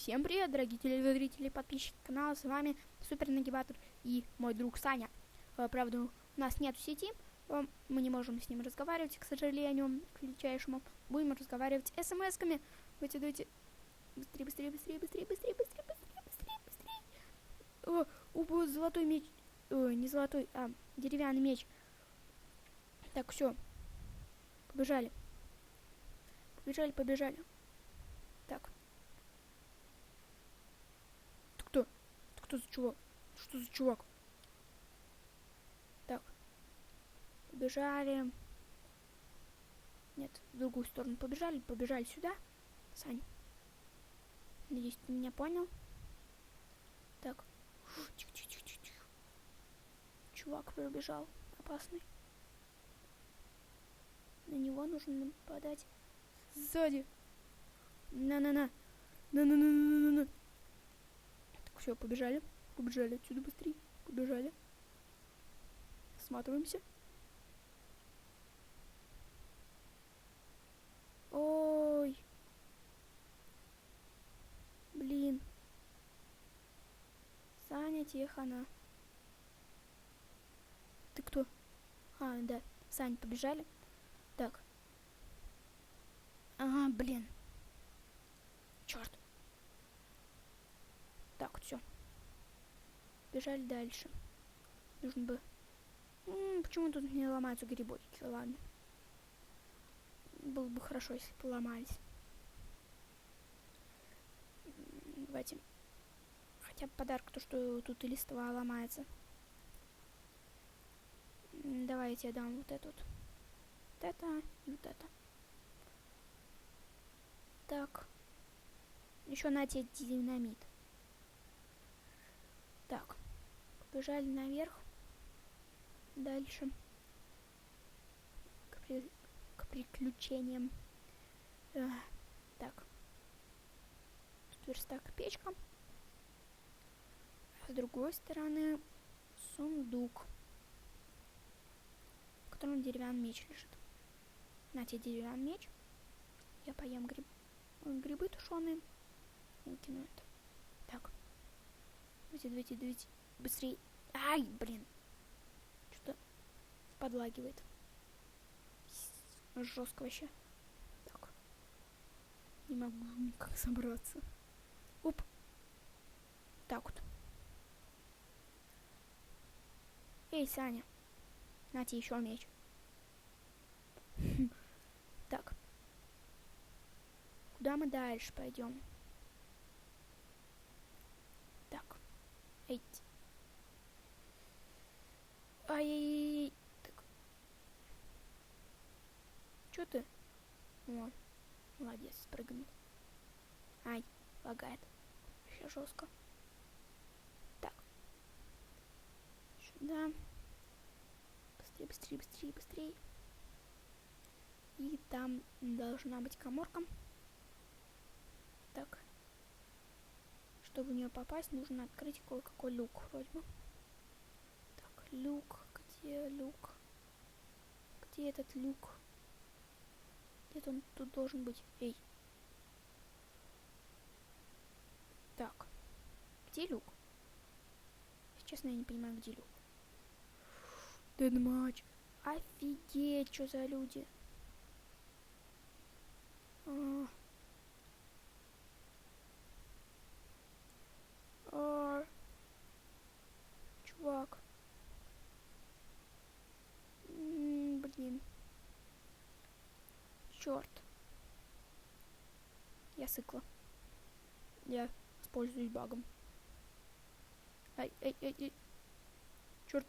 Всем привет, дорогие телезрители и подписчики канала, с вами Супер Нагибатор и мой друг Саня. Правда, у нас нет сети, мы не можем с ним разговаривать, к сожалению, к величайшему. Будем разговаривать смс-ками. Давайте, быстрее. Золотой меч, не золотой, а деревянный меч. Так, все, побежали. Так. Кто за чувак? Что за чувак? Так. Побежали. Нет, в другую сторону побежали сюда. Сань. Надеюсь, ты меня понял. Так. Тихо. Чувак пробежал. Опасный. На него нужно нападать сзади. На. Так, все, побежали отсюда быстрее. Побежали. Сматываемся. Ой. Блин. Саня, Тихона. Ты кто? А, да. Сань, побежали. Так. Ага, блин. Черт. Так, все. Бежали дальше. Нужно бы... почему тут не ломаются грибочки? Ладно. Было бы хорошо, если поломались. Давайте. Хотя бы подарок, то, что тут и листва ломается. Давайте я дам вот это вот. Вот это и вот это. Так. Еще на тебе динамит. Так. Побежали наверх. Дальше. К приключениям. Так. Тут верстак печка. А с другой стороны сундук, в котором деревянный меч лежит. На тебе деревянный меч. Я поем грибы тушеные. И кину это. Так. Давайте. Быстрее. Ай, блин. Что-то подлагивает. Жестко вообще. Так. Не могу никак собраться. Оп. Так вот. Эй, Саня. На тебе еще меч. Так. Куда мы дальше пойдем? Так. Эй. Ай. Так. Чё ты? О, молодец, спрыгнул. Ай, лагает. Вообще жестко. Так. Сюда. Быстрее. И там должна быть каморка. Так. Чтобы в нее попасть, нужно открыть кое-какой люк вроде бы. Так, люк. Где люк? Где этот люк? Где-то он тут должен быть. Эй. Так. Где люк? Если честно, я не понимаю, где люк. Дедмач. Офигеть, что за люди. Чувак. Блин. Черт. Я сыкла. Я пользуюсь багом. Ай. Черт.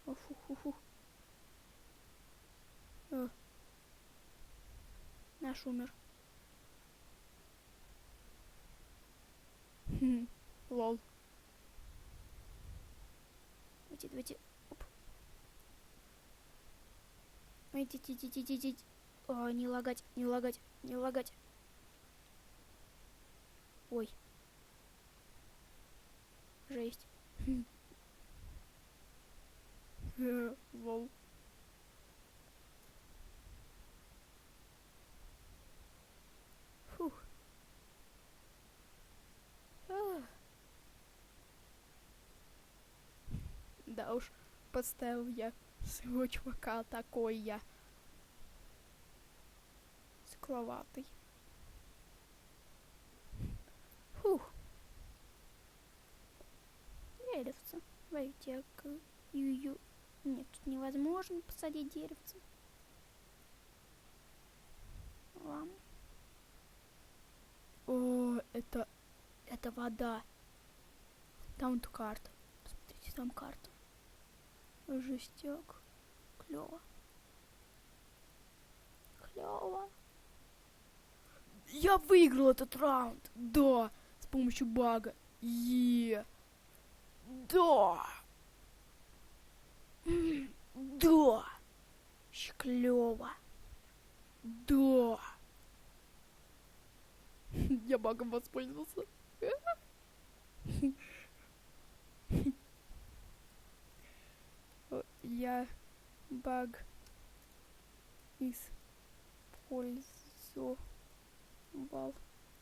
Фу. Наш умер. Лол. Давайте. Оп. Идите. О, не лагать. Ой. Жесть. Лол. Да уж, подставил я своего чувака, такой я скловатый. Фух. Деревце. Давайте к Юю. Нет, тут невозможно посадить деревце. Ладно. О, это вода. Там вот карта. Посмотрите, там карта. Жестяк. Клево. Клево. Я выиграл этот раунд. Да. С помощью бага. Да. Да. Клево. Да. Я багом воспользовался. Я баг использовал.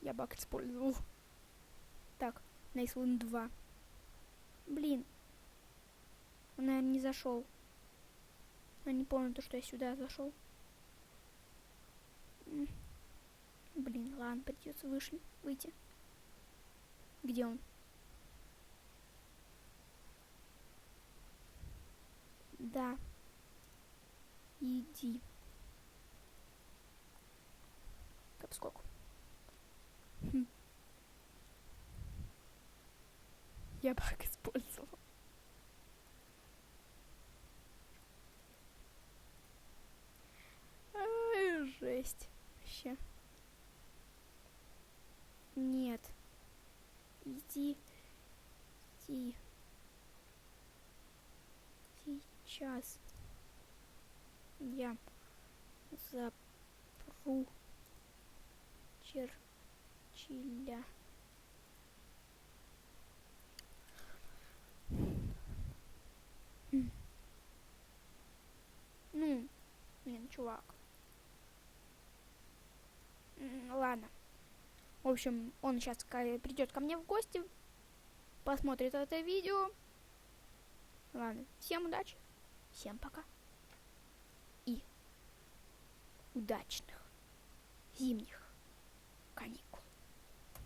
Я баг использовал. Так, Nice 2. Блин. Он, наверное, не зашел. Я не помню то, что я сюда зашел. Блин, ладно, придется выйти. Где он? Да. Иди. Капскок. Я баг использовал. Жесть. Вообще. Нет. Иди. Сейчас. Я запру Черчилля. Ну, блин, чувак. Ладно. В общем, он сейчас придет ко мне в гости, посмотрит это видео. Ладно, всем удачи, всем пока. И удачных зимних каникул.